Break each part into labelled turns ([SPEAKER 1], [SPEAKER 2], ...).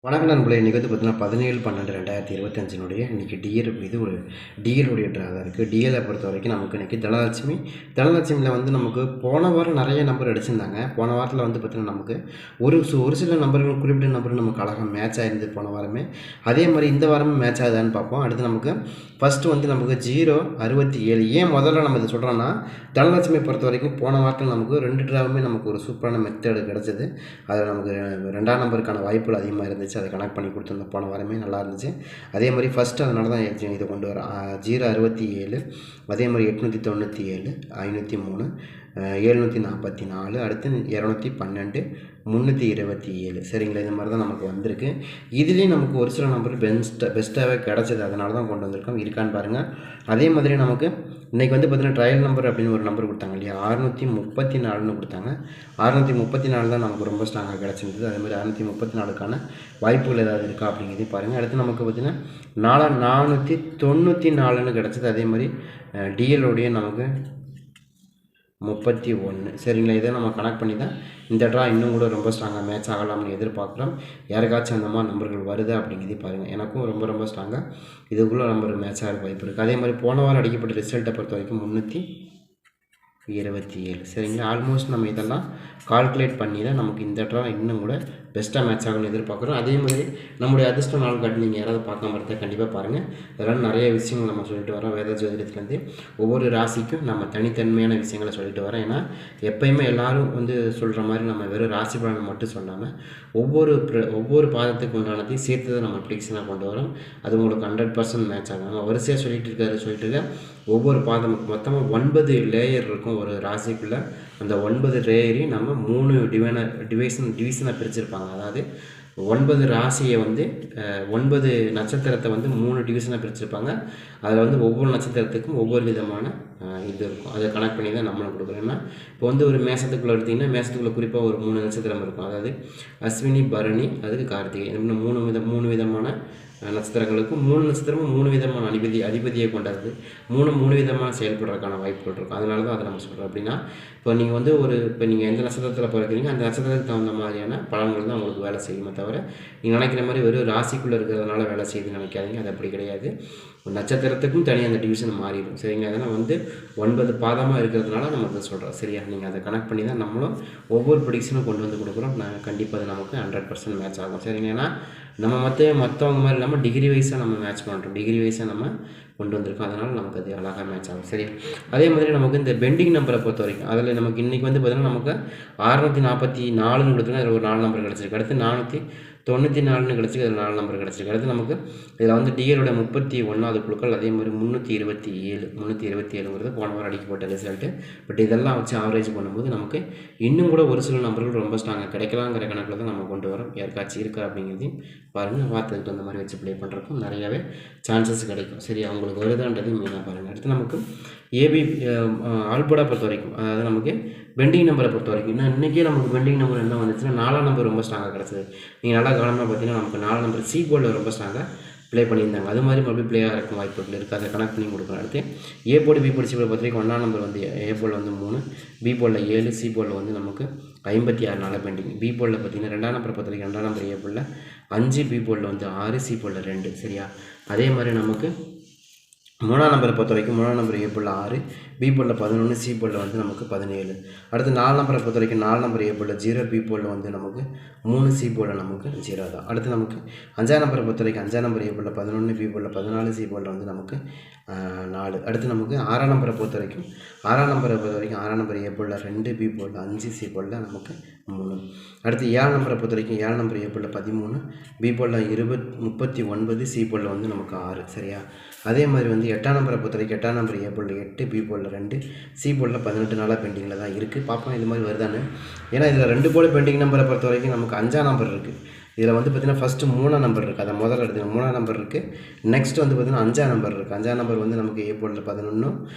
[SPEAKER 1] வணக்கம் நண்பர்களே. இன்றைக்கி வந்து பார்த்தீங்கன்னா 17/12/2025 இன்றைக்கி டிஎல் இது ஒரு டிஎலுடைய ட்ரா தான் இருக்குது. டிஎலை பொறுத்த வரைக்கும் நமக்கு இன்றைக்கி தனலட்சுமியில் வந்து நமக்கு போன வாரம் நிறைய நம்பர் அடிச்சிருந்தாங்க. போன வாரத்தில் வந்து பார்த்திங்கன்னா நமக்கு ஒரு சில நம்பர்கள் குறிப்பிட்ட நம்பர்கள் நமக்கு அழகாக மேட்ச் ஆகிருந்தது போன வாரமே. அதே மாதிரி இந்த வாரமும் மேட்ச் ஆகுதான்னு பார்ப்போம். அடுத்து நமக்கு ஃபஸ்ட்டு வந்து நமக்கு 067. ஏன் முதல்ல நம்ம இதை சொல்கிறோன்னா, தனலட்சுமியை பொறுத்த வரைக்கும் போன வாரத்தில் நமக்கு 2 ட்ராவுமே நமக்கு ஒரு சூப்பரான மெத்தடு கிடச்சிது. அதில் நமக்கு 2ஆம் நம்பருக்கான வாய்ப்புகள் அதிகமாக இருந்துச்சு. அதை கனெக்ட் பண்ணி கொடுத்துருந்தோம். போன வாரமே நல்லா இருந்துச்சு. அதே மாதிரி ஃபஸ்ட்டு அதனால தான் இதை கொண்டு வரோம். 067, அதே மாதிரி 897, 503, 744, அடுத்து 212, 327. சரிங்களா? இது மாதிரி தான் நமக்கு வந்திருக்கு. இதுலேயும் நமக்கு ஒரு சில நம்பர் பெஸ்ட்டாகவே கிடச்சிது. அதனால தான் கொண்டு வந்திருக்கோம். இருக்கான்னு பாருங்கள். அதே மாதிரி நமக்கு இன்றைக்கி வந்து பார்த்திங்கன்னா ட்ரையல் நம்பர் அப்படின்னு ஒரு நம்பர் கொடுத்தாங்க இல்லையா, 634 கொடுத்தாங்க. 634 தான் நமக்கு ரொம்ப ஸ்ட்ராங்காக கிடச்சிருந்தது. அதே மாதிரி 634க்கான வாய்ப்புகள் ஏதாவது இருக்கா அப்படிங்கிறதையும் பாருங்கள். அடுத்து நமக்கு பார்த்திங்கன்னா 494 கிடச்சிது. அதே மாதிரி டிஎலோடைய நமக்கு 31. சரிங்களா? இதை நம்ம கனெக்ட் பண்ணி தான் இந்த ட்ரா இன்னும் கூட ரொம்ப ஸ்ட்ராங்காக மேட்ச் ஆகலாம்னு எதிர்பார்க்குறோம். யாருக்காச்சும் அந்த மாதிரி நம்பர்கள் வருது அப்படிங்கிறதே பாருங்கள். எனக்கும் ரொம்ப ரொம்ப ஸ்ட்ராங்காக இதுக்குள்ளே நம்பர் மேட்ச் ஆக வாய்ப்பு இருக்குது. அதே மாதிரி போன வாரம் அடிக்கப்பட்ட ரிசல்ட்டை பொறுத்த வரைக்கும் 327. சரிங்களா? ஆல்மோஸ்ட் நம்ம இதெல்லாம் கால்குலேட் பண்ணி தான் நமக்கு இந்த ட்ரா இன்னும் கூட பெஸ்ட்டாக மேட்ச் ஆகணும்னு எதிர்பார்க்குறோம். அதே மாதிரி நம்முடைய அதிர்ஷ்ட நாள் காட்டி நீங்கள் யாராவது பார்க்காம இருந்தால் கண்டிப்பாக பாருங்கள். அதெல்லாம் நிறைய விஷயங்கள் நம்ம சொல்லிட்டு வரோம். வேத ஜோதிடத்துலேருந்து ஒவ்வொரு ராசிக்கும் நம்ம தனித்தன்மையான விஷயங்களை சொல்லிட்டு வரோம். ஏன்னா எப்பயுமே எல்லோரும் வந்து சொல்கிற மாதிரி நம்ம வெறும் ராசி பலனை மட்டும் சொல்லாமல் ஒவ்வொரு பாதத்துக்கு உண்டானதையும் சேர்த்து தான் நம்ம ப்ரிடிக்ஷனாக கொண்டு வரோம். அது உங்களுக்கு 100% மேட்ச் ஆகும். நம்ம வரிசையாக சொல்லிட்டு இருக்க ஒவ்வொரு பாதம் மொத்தமாக 9 லேயர் இருக்கும் ஒரு ராசிக்குள்ளே. அந்த 9 லேயரையும் நம்ம 3 டிவிஷனை பிரிச்சிருப்பாங்க. அதாவது 9 ராசியை வந்து 9 நட்சத்திரத்தை வந்து 3 டிவிஷனாக பிரிச்சிருப்பாங்க. அதில் வந்து ஒவ்வொரு நட்சத்திரத்துக்கும் ஒவ்வொரு விதமான இது இருக்கும். அதை கனெக்ட் பண்ணி தான் நம்மளும் கொடுக்குறோம். ஏன்னா இப்போ வந்து ஒரு மேசத்துக்குள்ளே எடுத்திங்கன்னா மேசத்துக்குள்ளே குறிப்பாக ஒரு 3 நட்சத்திரம் இருக்கும். அதாவது அஸ்வினி, பரணி, அதுக்கு கார்த்திகை. இன்னும் 3 விதமான நட்சத்திரங்களுக்கும் 3 நட்சத்திரமும் 3 விதமான அதிபதியை கொண்டது. 3 விதமான செயல்படுறதுக்கான வாய்ப்புகள் இருக்கும். அதனால தான் அதை நம்ம சொல்கிறோம். அப்படின்னா இப்போ நீங்கள் வந்து இப்போ நீங்கள் எந்த நட்சத்திரத்தில் பிறக்கிறீங்க அந்த நட்சத்திரத்துக்கு தகுந்த மாதிரியான பலன்கள் தான் உங்களுக்கு வேலை செய்யுமே தவிர நீங்கள் நினைக்கிற மாதிரி வெறும் ராசிக்குள்ளே இருக்கிறதுனால வேலை செய்யுதுன்னு நினைக்காதீங்க. அது அப்படி கிடையாது. நட்சத்திரத்துக்கும் தனியாக அந்த டிவிஷன் மாறிடும். சரிங்க? அதனால் வந்து 9 பாதமாக இருக்கிறதுனால நம்ம அதை சொல்கிறோம். சரியா? நீங்கள் அதை கனெக்ட் பண்ணி தான் நம்மளும் ஒவ்வொரு ப்ரிடிக்ஷனும் கொண்டு வந்து கொடுக்குறோம். நான் கண்டிப்பாக அது நமக்கு 100% மேட்ச் ஆகும். சரிங்க? ஏன்னா நம்ம மற்றவங்க மாதிரி இல்லாமல் டிகிரி வைஸாக நம்ம மேட்ச் பண்ணுறோம். டிகிரி வைஸாக நம்ம கொண்டு வந்திருக்கோம். அதனால் நமக்கு அது அழகாக மேட்ச் ஆகும். சரி? அதே மாதிரி நமக்கு இந்த பெண்டிங் நம்பரை பொறுத்த வரைக்கும் அதில் நமக்கு இன்றைக்கி வந்து பார்த்திங்கன்னா நமக்கு 644 கொடுத்துருக்கோம். அதில் ஒரு 4 நம்பர் கிடச்சிருக்கு. அடுத்து 494 கிடச்சிருக்கு. அதில் 4 நம்பர் கிடச்சிருக்கு. அடுத்து நமக்கு இதில் வந்து டிஎலோட 31வது குழுக்கள். அதே மாதிரி 327 போன வாரம் அடிக்கப்பட்ட ரிசல்ட்டு. பட் இதெல்லாம் வச்சு ஆவரேஜ் பண்ணும்போது நமக்கு இன்னும் கூட ஒரு சில நம்பர்கள் ரொம்ப ஸ்ட்ராங்காக கிடைக்கலாங்கிற கணக்கில் தான் நம்ம கொண்டு வரோம். யாருக்காச்சும் இருக்கா அப்படிங்கிறதையும் பாருங்கள். வார்த்தைக்கு அந்த மாதிரி வச்சு ப்ளே பண்ணுறதுக்கும் நிறையாவே சான்சஸ் கிடைக்கும். சரி? அவங்களுக்கு வருதான்றதையும் மெயினாக பாருங்கள். அடுத்து நமக்கு ஏபி ஆல்போடா பொறுத்த வரைக்கும், அதாவது நமக்கு பெண்டிங் நம்பரை பொறுத்த வரைக்கும் இன்றைக்கே நமக்கு பெண்டிங் நம்பர் என்ன வந்துச்சுன்னா 4ஆம் நம்பர் ரொம்ப ஸ்ட்ராங்காக கிடச்சிது. நீங்கள் நல்லா கவனமாக பார்த்தீங்கன்னா நமக்கு 4 நம்பர் சி போர்டில் ரொம்ப ஸ்ட்ராங்காக ப்ளே பண்ணியிருந்தாங்க. அது மாதிரி மறுபடியும் ப்ளே ஆகிறதுக்கு வாய்ப்புகள் இருக்குது. அதை கனெக்ட் பண்ணி கொடுக்குறோம். அடுத்து A board B board C board பொறுத்த வரைக்கும் 1ஆம் நம்பர் வந்து ஏ போர்டில் வந்து 3, பி போர்டில் 7, சி போர்டில் வந்து நமக்கு 56 நாளாக பெண்டிங். பி போர்டில் பார்த்திங்கன்னா 2ஆம் நம்பரை பொறுத்த வரைக்கும் 2ஆம் நம்பர் ஏ போர்டில் 5, பி போர்டில் வந்து 6, சி போர்டில் 2. சரியா? அதே மாதிரி நமக்கு 3ஆம் நம்பரை பொறுத்த வரைக்கும் 3ஆம் நம்பர் ஏ போர்டில் 6, பி போர்டில் 11, சி போர்டில் வந்து நமக்கு 17. அடுத்து 4 நம்பரை பொறுத்த வரைக்கும் 4 நம்பர் ஏ போர்டில் 0, பி போர்டில் வந்து நமக்கு 3, சி போர்டில் நமக்கு 0 தான். அடுத்து நமக்கு 5ஆம் நம்பரை பொறுத்த வரைக்கும் 5ஆம் நம்பர் ஏ போர்டில் 11, பி போர்டில் 14, சி போர்டில் வந்து நமக்கு 4. அடுத்து நமக்கு 6ஆம் நம்பரை பொறுத்த வரைக்கும் 6ஆம் நம்பர் ஏ போர்டில் 2, பி போர்டில் 5, சி போர்டில் நமக்கு 3. அடுத்து 7ஆம் நம்பரை பொறுத்த வரைக்கும் 7ஆம் நம்பர் ஏ போர்டில் 13, பி போர்டில் 39, சி போர்டில் வந்து நமக்கு 6. சரியா? அதே மாதிரி வந்து 8ஆம் நம்பரை பொறுத்த வரைக்கும் 8ஆம் நம்பர் ஏ போர்டில் 8, பி போர்டில் 2, சி போர்டில் 18 நாளாக பெண்டிங்கில் தான் இருக்குது. பார்ப்போம் இது மாதிரி வருதானு. ஏன்னா இதில் 2 போர்டு பெண்டிங் நம்பரை பொறுத்த வரைக்கும் நமக்கு 5ஆம் நம்பர் இருக்குது. இதில் வந்து பார்த்திங்கன்னா ஃபஸ்ட்டு 3ஆம் நம்பர் இருக்குது. அதை முதல்ல எடுத்துக்கணும். 3ஆம் நம்பர் இருக்குது. நெக்ஸ்ட் வந்து பார்த்திங்கன்னா 5ஆம் நம்பர் இருக்குது. 5ஆம் நம்பர் வந்து நமக்கு ஏ போர்டில் 11,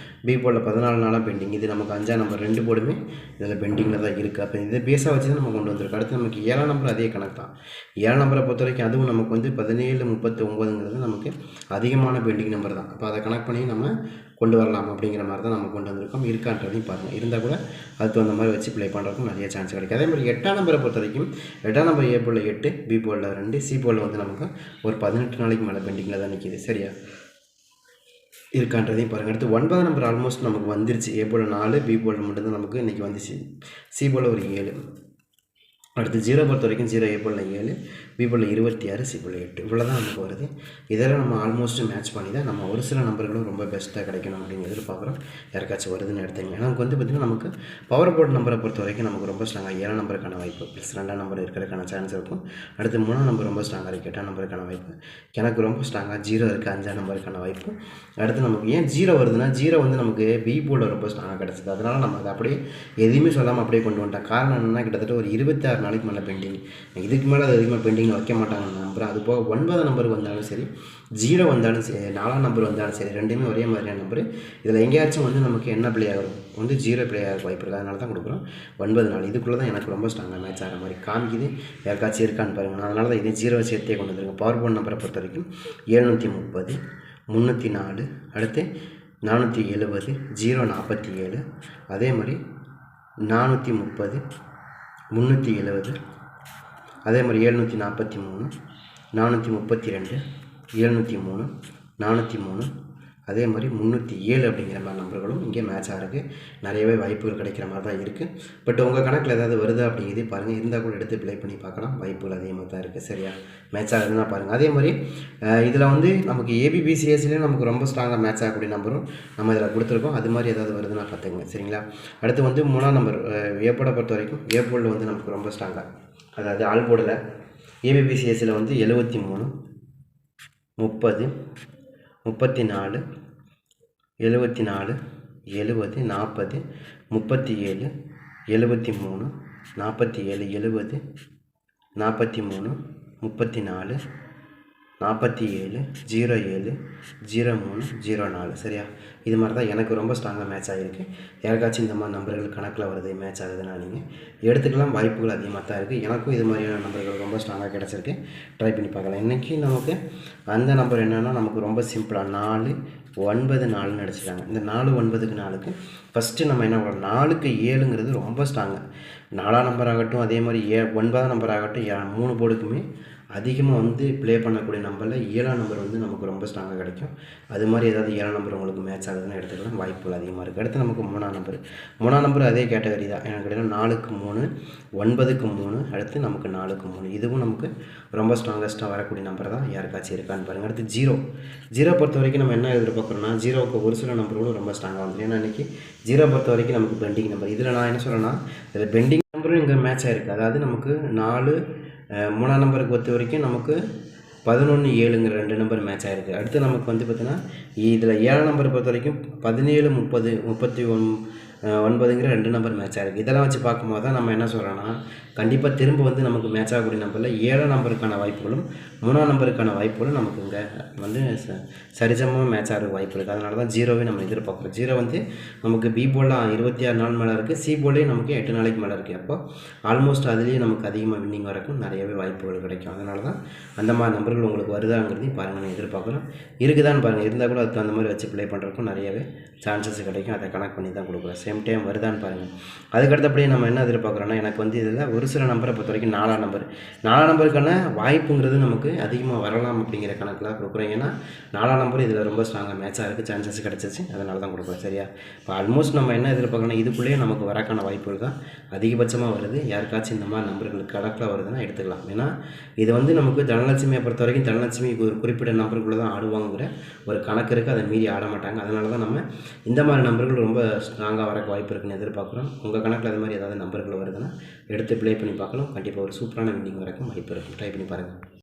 [SPEAKER 1] பி போர்டில் 14 நாளாக பெண்டிங். இது நமக்கு 5ஆம் நம்பர் 2 போர்டுமே இதில் பெண்டிங்கில் தான் இருக்குது. அப்போ இதை பேஸாக வச்சு தான் நம்ம கொண்டு வந்திருக்கோம். அடுத்து நமக்கு 7ஆம் நம்பர் அதே கணக்கு தான். 7ஆம் நம்பரை பொறுத்த வரைக்கும் அதுவும் நமக்கு வந்து 1739ங்கிறது நமக்கு அதிகமான பெண்டிங் நம்பர் தான். அப்போ அதை கனெக்ட் பண்ணி நம்ம கொண்டு வரலாம் அப்படிங்கிற மாதிரி தான் நம்ம கொண்டு வந்திருக்கோம். இருக்கான்றதையும் பாருங்கள். இருந்தால் கூட அதுக்கு தகுந்த மாதிரி வச்சு ப்ளே பண்ணுறதுக்கும் நிறைய சான்ஸ் கிடைக்கும். அதே மாதிரி 8ஆம் நம்பரை பொறுத்த வரைக்கும் 8ஆம் நம்பர் ஏ போர்டில் 8, பி போர்டில் 2, சி போர்டில் வந்து நமக்கு ஒரு 18 நாளைக்கு மேலே பெண்டிங்கில் தான் நிற்கிது. சரியா இருக்கான்றதையும் பாருங்கள். அடுத்து 9 நம்பர் ஆல்மோஸ்ட் நமக்கு வந்துருச்சு. ஏ போர்டில் 4, பி போர்டில் மட்டும்தான் நமக்கு இன்றைக்கி வந்துச்சு. சி போர்டில் ஒரு 7. அடுத்து 0 பொறுத்த வரைக்கும் 0 ஏ போர்டில் 7, பி போர்டில் 26, சி போர்டில் 8 இவ்வளோ தான் நமக்கு வருது. இதெல்லாம் நம்ம ஆல்மோஸ்ட் மேட்ச் பண்ணி தான் நம்ம ஒரு சில நம்பர்களும் ரொம்ப பெஸ்ட்டாக கிடைக்கணும் அப்படின்னு எதிர்பார்க்குறோம். யாருக்காச்சும் வருதுன்னு எடுத்துங்க. ஏன்னா நமக்கு வந்து பார்த்திங்கன்னா நமக்கு பவர் போர்ட் நம்பரை பொறுத்த வரைக்கும் நமக்கு ரொம்ப ஸ்ட்ராங்காக 7 நம்பருக்கான வாய்ப்பு ப்ளஸ் 2 நம்பர் இருக்கிறதுக்கான சான்ஸ் இருக்கும். அடுத்து 3 நம்பர் ரொம்ப ஸ்ட்ராங்காக இருக்குது, 8 நம்பருக்கான வாய்ப்பு. எனக்கு ரொம்ப ஸ்ட்ராங்காக 0 இருக்குது, 5 நம்பருக்கான வாய்ப்பு. அடுத்து நமக்கு ஏன் 0 வருதுன்னா 0 வந்து நமக்கு பி போர்டில் ரொம்ப ஸ்ட்ராங்காக கிடச்சிது. அதனால் நம்ம அதை அப்படியே எதுவுமே சொல்லாமல் அப்படியே கொண்டு வந்துட்டோம். காரணம் என்னென்னா கிட்டத்தட்ட ஒரு 26 நாளைக்கு மேலே பெண்டிங். இதுக்கு மேலே அது அதிகமாக பெண்டிங்கில் வைக்க மாட்டாங்க நம்பர். அது போக 9 நம்பருக்கு வந்தாலும் சரி, 0 வந்தாலும் சரி, 4 நம்பர் வந்தாலும் சரி, ரெண்டுமே ஒரே மாதிரியான நம்பர். இதில் எங்கேயாச்சும் வந்து நமக்கு என்ன பிளே ஆகும் வந்து 0 பிளே ஆக வாய்ப்பு இருக்குது. அதனால தான் கொடுக்குறோம் 9 நாள். இதுக்குள்ளே தான் எனக்கு ரொம்ப ஸ்ட்ராங்காக மேட்ச் ஆகிற மாதிரி காமிக்குது. யாருக்காச்சும் இருக்கான்னு பாருங்கள். அதனால தான் இதே 0 சேர்த்தே கொண்டு வந்துருங்க. பவர் போர்ட் நம்பரை பொறுத்த வரைக்கும் 730, 304, அடுத்து 470, 047, அதே மாதிரி 430, 370, அதே மாதிரி 743, 432, 703, 403, அதே மாதிரி 307 அப்படிங்கிற மாதிரி நம்பர்களும் இங்கே மேட்ச் ஆகிறதுக்கு நிறையவே வாய்ப்புகள் கிடைக்கிற மாதிரி தான் இருக்குது. பட் உங்கள் கணக்கில் ஏதாவது வருதா அப்படிங்கிறதே பாருங்கள். இருந்தால் கூட எடுத்து ப்ளே பண்ணி பார்க்கலாம். வாய்ப்புகள் அதிகமாக தான் இருக்குது. சரியா மேட்ச் ஆகுதுன்னா பாருங்கள். அதே மாதிரி இதில் வந்து நமக்கு ஏபிபிசிஎஸ்லேயும் நமக்கு ரொம்ப ஸ்ட்ராங்காக மேட்ச் ஆகக்கூடிய நம்பரும் நம்ம இதில் கொடுத்துருக்கோம். அது மாதிரி ஏதாவது வருதுன்னா பார்த்துங்க. சரிங்களா அடுத்து வந்து 3ஆம் நம்பர் ஏ போர்டை பொறுத்த வரைக்கும் ஏ போர்டில் வந்து நமக்கு ரொம்ப ஸ்ட்ராங்காக, அதாவது ஆல் போர்டில் ஏபிபிசிஎஸ்சில் வந்து 73, 30, 34, 74, 70, 40, 37, 73, 47, 70, 43, 34, 47, 07, 03, 04. சரியா இது மாதிரி தான் எனக்கு ரொம்ப ஸ்ட்ராங்காக மேட்ச் ஆகிருக்கு. யாருக்காச்சும் இந்த மாதிரி நம்பர்கள் கணக்கில் வருது மேட்ச் ஆகுதுன்னா நீங்கள் எடுத்துக்கலாம். வாய்ப்புகள் அதிகமாக தான் இருக்குது. எனக்கும் இது மாதிரியான நம்பர்கள் ரொம்ப ஸ்ட்ராங்காக கிடச்சிருக்கு. ட்ரை பண்ணி பார்க்கலாம். இன்றைக்கி நமக்கு அந்த நம்பர் என்னென்னா நமக்கு ரொம்ப சிம்பிளாக 4, 9, 4ன்னு அடிச்சிட்டாங்க. இந்த 4, 9க்கு 4க்கு ஃபஸ்ட்டு நம்ம என்ன பண்ணலாம், 4க்கு 7ங்கிறது ரொம்ப ஸ்ட்ராங்கு. 4ஆம் நம்பர் ஆகட்டும், அதே மாதிரி 9ஆம் நம்பர் ஆகட்டும், 3 போர்டுக்குமே அதிகமாக வந்து ப்ளே பண்ணக்கூடிய நம்பரில் 7ஆம் நம்பர் வந்து நமக்கு ரொம்ப ஸ்ட்ராங்காக கிடைக்கும். அது மாதிரி ஏதாவது 7ஆம் நம்பர் உங்களுக்கு மேட்ச் ஆகுதுன்னு எடுத்துக்கலாம். வாய்ப்புகள் அதிகமாக இருக்குது. அடுத்து நமக்கு 3ஆம் நம்பர் அதே கேட்டகரி தான். எனக்கு கேட்டிங்கன்னா 4க்கு 3, 9க்கு 3, அடுத்து நமக்கு 4க்கு 3. இதுவும் நமக்கு ரொம்ப ஸ்ட்ராங்கஸ்ட்டாக வரக்கூடிய நம்பர் தான். யாருக்காச்சும் இருக்கான்னு பாருங்கள். அடுத்து 0 பொறுத்த வரைக்கும் நம்ம என்ன எதிர்பார்க்குறோன்னா 0க்கு ஒரு சில நம்பர்களும் ரொம்ப ஸ்ட்ராங்காக வந்துடும். ஏன்னா இன்றைக்கி 0 பொறுத்த வரைக்கும் நமக்கு பெண்டிங் நம்பர். இதில் நான் என்ன சொல்கிறேன்னா இதில் பெண்டிங் நம்பரும் இங்கே மேட்ச் ஆகிருக்கு. அதாவது நமக்கு 4, 3ஆம் நம்பருக்கு பொறுத்த வரைக்கும் நமக்கு 11, 7ங்கிற 2 நம்பர் மேட்ச் ஆகிருக்கு. அடுத்து நமக்கு வந்து பார்த்தீங்கன்னா இதில் 7ஆம் நம்பரை பொறுத்த வரைக்கும் 17, 30, 39ங்கிற 2 நம்பர் மேட்ச் ஆகிருக்கு. இதெல்லாம் வச்சு பார்க்கும்போது தான் நம்ம என்ன சொல்கிறோன்னா கண்டிப்பாக திரும்ப வந்து நமக்கு மேட்ச் ஆகக்கூடிய நம்பரில் 7ஆம் நம்பருக்கான வாய்ப்புகளும் 3ஆம் நம்பருக்கான வாய்ப்புகளும் நமக்கு இங்கே வந்து சரிசமமாக மேட்ச் ஆகிற வாய்ப்பு இருக்குது. அதனால தான் 0வே நம்ம எதிர்பார்க்குறோம். 0 வந்து நமக்கு பி போர்டில் 26 நாள் மேலே இருக்குது, சி போர்ட்லேயே நமக்கு 8 நாளைக்கு மேலே இருக்குது. அப்போ ஆல்மோஸ்ட் அதுலேயே நமக்கு அதிகமாக வின்னிங் வரக்கும் நிறையவே வாய்ப்புகள் கிடைக்கும். அதனால தான் அந்த மாதிரி நம்பர்கள் உங்களுக்கு வருதாங்கிறதையும் பாருங்கள். நான் எதிர்பார்க்குறோம். இருக்குதான்னு பாருங்கள். இருந்தால் கூட அதுக்கு அந்த மாதிரி வச்சு ப்ளே பண்ணுறதுக்கும் நிறையவே சான்சஸ் கிடைக்கும். அதை கனெக்ட் பண்ணி தான் கொடுக்குறோம். சேம் டைம் வருதான்னு பாருங்கள். அதுக்கடுத்தபடியே நம்ம என்ன எதிர்பார்க்குறோன்னா எனக்கு வந்து இதில் ஒரு சில நம்பரை பொறுத்த வரைக்கும் 4ஆம் நம்பருக்கான வாய்ப்புங்கிறது நமக்கு அதிகமாக வரலாம் அப்படிங்கிற கணக்கில் கொடுக்குறோம். ஏன்னா 4ஆம் நம்பர் இதில் ரொம்ப ஸ்ட்ராங்காக மேட்சாக இருக்குது, சான்சஸ் கிடச்சிச்சு. அதனால தான் கொடுக்குறோம். சரியா இப்போ ஆல்மோஸ்ட் நம்ம என்ன எதிர்பார்க்கணும், இதுக்குள்ளேயே நமக்கு வரக்கான வாய்ப்புகள் தான் அதிகபட்சமாக வருது. யாருக்காச்சும் இந்த மாதிரி நம்பர்களுக்கு கணக்கில் வருதுன்னா எடுத்துக்கலாம். ஏன்னா இது வந்து நமக்கு தனலட்சுமியை பொறுத்த வரைக்கும் தனலட்சுமி ஒரு குறிப்பிட்ட நம்பருக்குள்ளே தான் ஆடுவாங்கிற ஒரு கணக்கு இருக்குது. அதை மீறி ஆட மாட்டாங்க. அதனால தான் நம்ம இந்த மாதிரி நம்பர்கள் ரொம்ப ஸ்ட்ராங்காக வரக்கு வாய்ப்பு இருக்குன்னு எதிர்பார்க்குறோம். உங்கள் கணக்கில் அது மாதிரி ஏதாவது நம்பர்கள் வருதுன்னா எடுத்து ப்ளே பண்ணி பார்க்கலாம். கண்டிப்பாக ஒரு சூப்பரான வின்னிங் வரக்கும் வாய்ப்பு இருக்கும். ட்ரை பண்ணி பாருங்கள்.